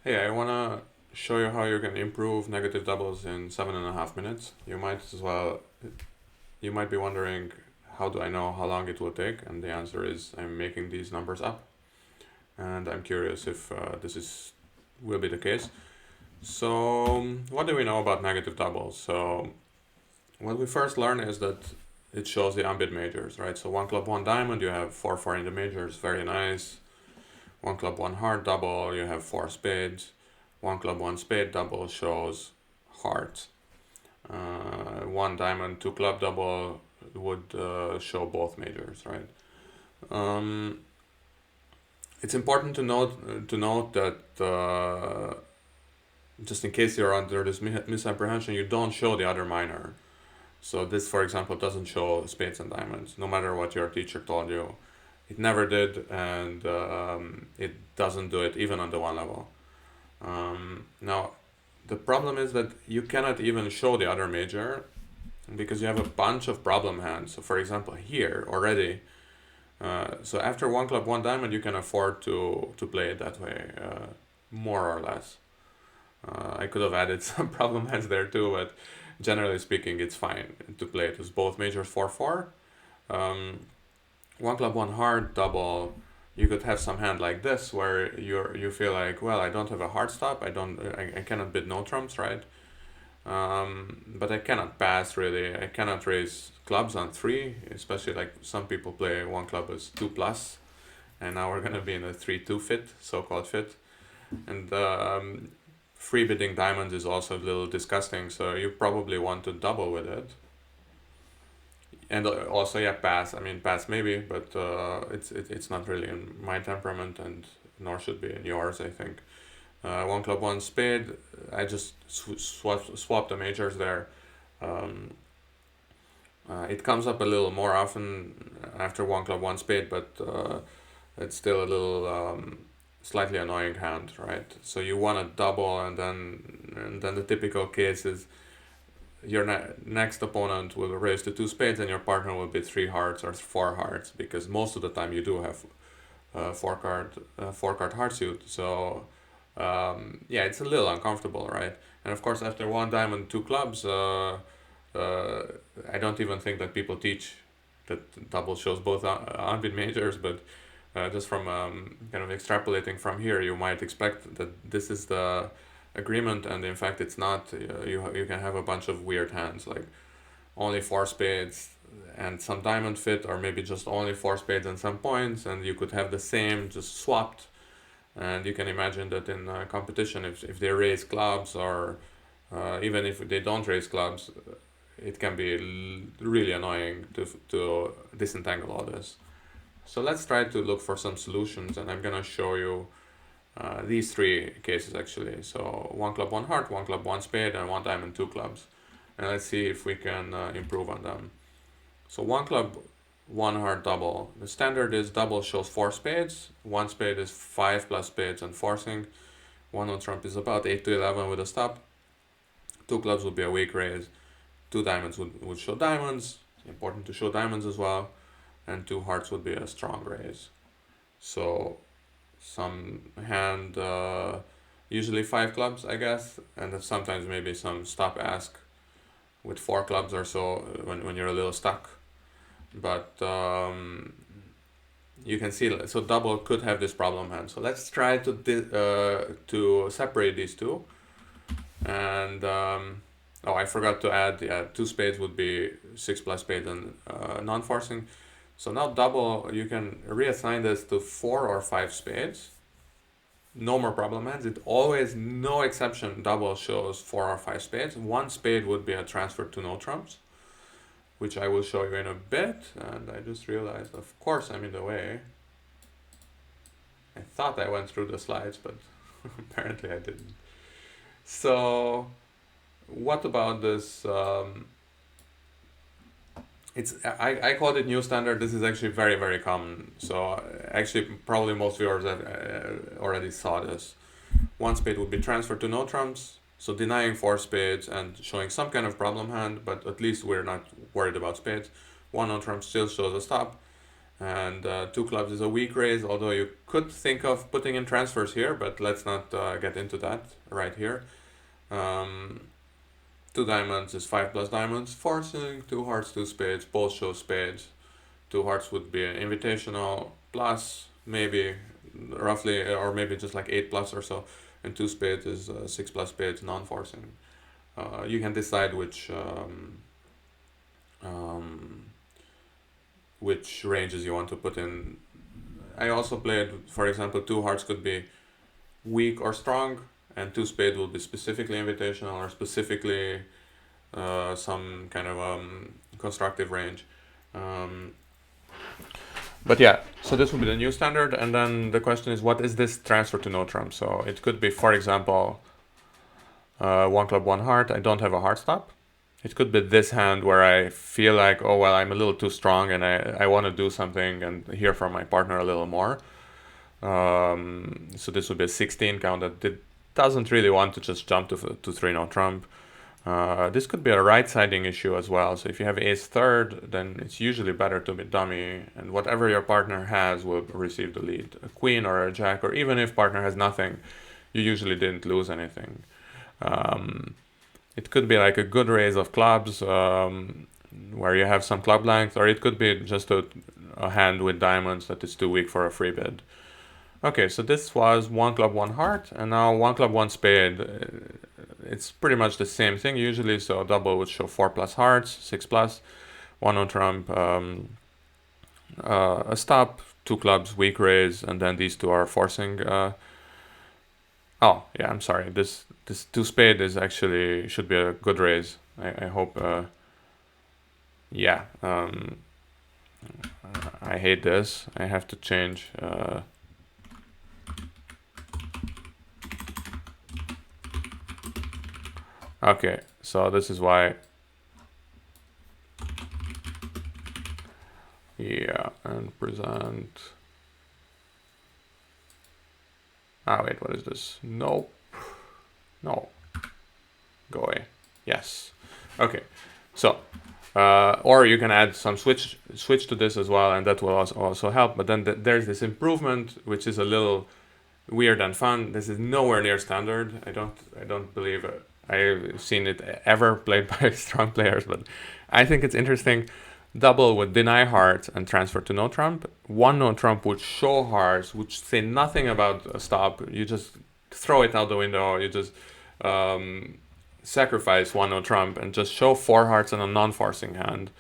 Hey, I wanna show you how you can improve negative doubles in 7.5 minutes. You might be wondering, how do I know how long it will take? And the answer is I'm making these numbers up, and I'm curious if this will be the case. So, what do we know about negative doubles? So, what we first learn is that it shows the unbid majors, right? So one club, one diamond, you have 4-4 in the majors, very nice. One club, one heart double, you have four spades. One club, one spade double shows hearts. One diamond, two club double would show both majors, right? Um, it's important to note that just in case you're under this misapprehension, you don't show the other minor. So this, for example, doesn't show spades and diamonds, no matter what your teacher told you. It never did, and it doesn't do it even on the one level. Now, the problem is that you cannot even show the other major because you have a bunch of problem hands. So, for example, here already, so after one club, one diamond, you can afford to play it that way, more or less. I could have added some problem hands there too, but generally speaking, it's fine to play it as both majors 4-4. Um, One club, one heart double. You could have some hand like this where you feel like, well, I don't have a hard stop. I cannot bid no trumps, right? But I cannot pass really. I cannot raise clubs on three, especially like some people play one club as 2+, and now we're gonna be in a 3-2 fit, so-called fit, and free bidding diamonds is also a little disgusting. So you probably want to double with it, and also yeah, pass. I mean, pass maybe, but it's not really in my temperament, and nor should be in yours, I think. One club, one spade. I just swap the majors there. Um, it comes up a little more often after one club, one spade, but it's still a little slightly annoying hand, right? So you want to double, and then the typical case is your next opponent will raise the two spades, and your partner will be three hearts or four hearts, because most of the time you do have four card heart suit. So yeah, it's a little uncomfortable, right? And of course, after one diamond, two clubs, uh, I don't even think that people teach that double shows both unbid majors, but just from kind of extrapolating from here, you might expect that this is the agreement, and in fact, it's not. You can have a bunch of weird hands, like only four spades and some diamond fit, or maybe just only four spades and some points, and you could have the same just swapped. And you can imagine that in competition, if they raise clubs, or even if they don't raise clubs, it can be really annoying to disentangle all this. So let's try to look for some solutions, and I'm gonna show you these three cases actually. So one club, one heart, one club, one spade, and one diamond, two clubs. And let's see if we can improve on them. So one club, one heart double. The standard is double shows four spades. One spade is 5+ spades and forcing. One on trump is about 8 to 11 with a stop. Two clubs would be a weak raise. Two diamonds would show diamonds. Important to show diamonds as well. And two hearts would be a strong raise. So some hand, usually five clubs, I guess, and then sometimes maybe some stop ask with four clubs or so when you're a little stuck. But you can see, so double could have this problem hand. So let's try to separate these two. And oh, I forgot to add, yeah, two spades would be 6+ spades and non-forcing. So now double, you can reassign this to 4 or 5 spades. No more problem hands. It always, no exception, double shows 4 or 5 spades. One spade would be a transfer to no trumps, which I will show you in a bit. And I just realized, of course, I'm in the way. I thought I went through the slides, but apparently I didn't. So what about this? I called it new standard. This is actually very, very common. So actually, probably most viewers have already saw this. One spade would be transferred to no trumps, so denying four spades and showing some kind of problem hand, but at least we're not worried about spades. One no trumps still shows a stop, and two clubs is a weak raise, although you could think of putting in transfers here, but let's not get into that right here. Um, Two diamonds is 5 plus diamonds, forcing, two hearts, two spades, both show spades. Two hearts would be an invitational plus, maybe roughly, or maybe just like 8 plus or so, and two spades is 6 plus spades, non-forcing. You can decide which ranges you want to put in. I also played, for example, two hearts could be weak or strong, and two spades will be specifically invitational or specifically some kind of constructive range. But yeah, so this will be the new standard, and then the question is, what is this transfer to no trump? So it could be, for example, one club, one heart. I don't have a heart stop. It could be this hand where I feel like, oh, well, I'm a little too strong and I want to do something and hear from my partner a little more. So this would be a 16 count that doesn't really want to just jump to 3 no trump. This could be a right-siding issue as well. So if you have ace third, then it's usually better to be dummy, and whatever your partner has will receive the lead. A queen or a jack, or even if partner has nothing, you usually didn't lose anything. It could be like a good raise of clubs, where you have some club length, or it could be just a hand with diamonds that is too weak for a free bid. Okay, so this was one club, one heart, and now one club, one spade. It's pretty much the same thing usually, so double would show 4 plus hearts, 6 plus, 1 on trump, a stop, 2 clubs, weak raise, and then these two are forcing. Oh, yeah, I'm sorry. This 2 spade is actually, should be a good raise. I hope, yeah. I hate this. I have to change. Okay, so this is why. Yeah, and present. Ah, wait, what is this? Nope. No. Go away. Yes. Okay, so or you can add some switch to this as well, and that will also help. But then there's this improvement, which is a little weird and fun. This is nowhere near standard. I don't believe I've seen it ever played by strong players, but I think it's interesting. Double would deny hearts and transfer to no trump. One no trump would show hearts, which say nothing about a stop. You just throw it out the window. You just sacrifice one no trump and just show 4 hearts in a non-forcing hand.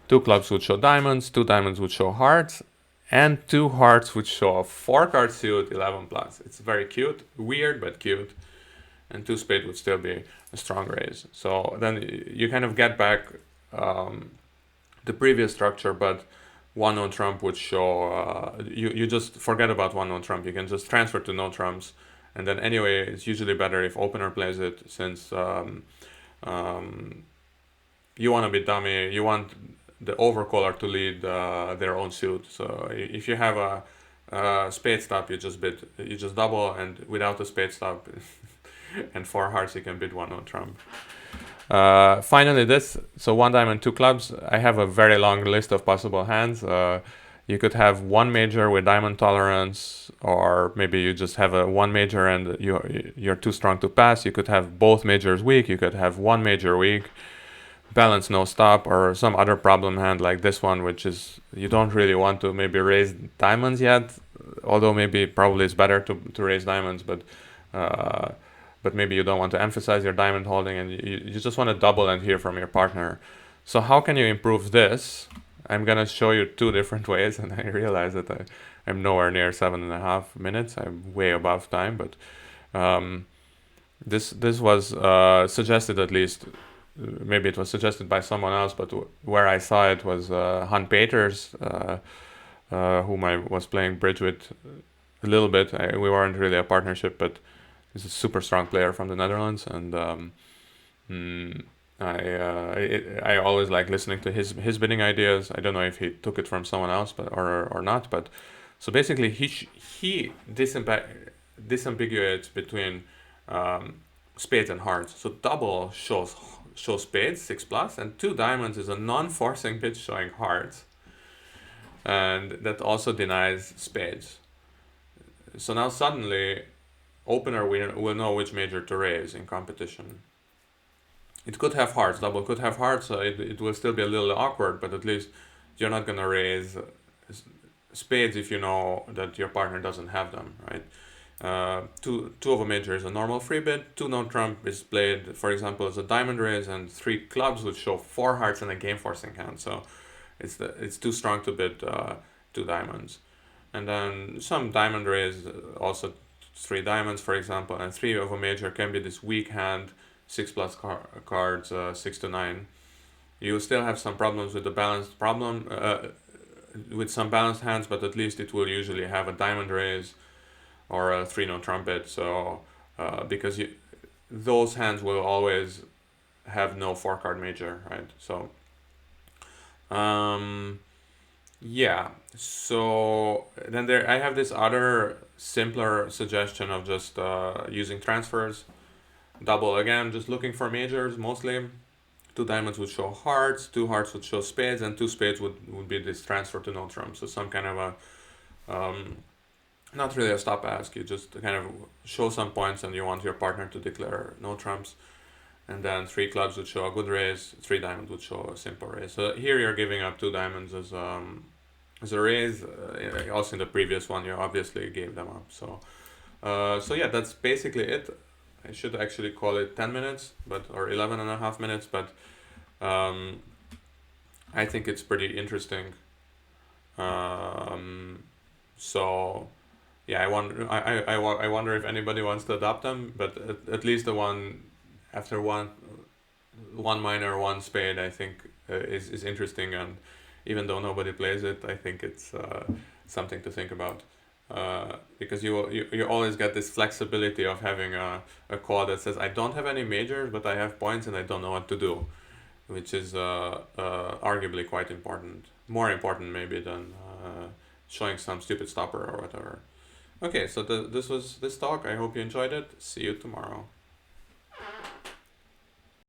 2 clubs would show diamonds, 2 diamonds would show hearts, and 2 hearts would show a 4-card suit, 11 plus. It's very cute, weird but cute. And 2 spade would still be a strong raise. So then you kind of get back the previous structure, but 1 no trump would show, you just forget about 1 no trump. You can just transfer to no trumps. And then anyway, it's usually better if opener plays it, since you want to be dummy. You want the overcaller to lead their own suit. So if you have a spade stop, you just double, and without a spade stop and 4 hearts, you can bid 1 no trump. Finally, this, so 1 diamond, 2 clubs. I have a very long list of possible hands. You could have 1 major with diamond tolerance, or maybe you just have a 1 major and you're too strong to pass. You could have both majors weak. You could have 1 major weak, balance no stop, or some other problem hand like this one, which is you don't really want to maybe raise diamonds yet, although probably it's better to raise diamonds, but maybe you don't want to emphasize your diamond holding, and you just want to double and hear from your partner. So how can you improve this? I'm gonna show you 2 different ways, and I realize that I'm nowhere near 7.5 minutes. I'm way above time, but this was suggested, at least. Maybe it was suggested by someone else, but where I saw it was Han Peters, whom I was playing bridge with a little bit. We weren't really a partnership, but he's a super strong player from the Netherlands, and I always like listening to his bidding ideas. I don't know if he took it from someone else, or not. But so basically, he disambiguates between spades and hearts. So double shows spades 6 plus, and 2 diamonds is a non-forcing bid showing hearts, and that also denies spades. So now suddenly, opener will know which major to raise in competition. It could have hearts, double could have hearts, so it will still be a little awkward, but at least you're not gonna raise spades if you know that your partner doesn't have them, right? Two of a major is a normal free bet. Two no trump is played, for example, as a diamond raise, and three clubs would show four hearts and a game forcing hand. So it's too strong to bid two diamonds, and then some diamond raise also three diamonds, for example, and three of a major can be this weak hand, six plus cards, 6 to 9. You still have some problems with the balanced problem. With some balanced hands, but at least it will usually have a diamond raise or a three no trumpet. So because those hands will always have no four card major, right? So yeah. So then I have this other simpler suggestion of just using transfers. Double again, just looking for majors mostly. Two diamonds would show hearts, two hearts would show spades, and two spades would be this transfer to no trump. So some kind of a not really a stop ask. You just kind of show some points, and you want your partner to declare no trumps. And then three clubs would show a good raise, three diamonds would show a simple raise. So here you're giving up two diamonds as a raise. Also in the previous one, you obviously gave them up. So yeah, that's basically it. I should actually call it 10 minutes, or 11 and a half minutes, but I think it's pretty interesting. So yeah, I wonder if anybody wants to adopt them, but at least the one after one minor, one spade, I think is interesting, and even though nobody plays it, I think it's something to think about. Because you always get this flexibility of having a call that says I don't have any majors, but I have points and I don't know what to do, which is arguably quite important, more important maybe than showing some stupid stopper or whatever. Okay, so this was this talk. I hope you enjoyed it. See you tomorrow.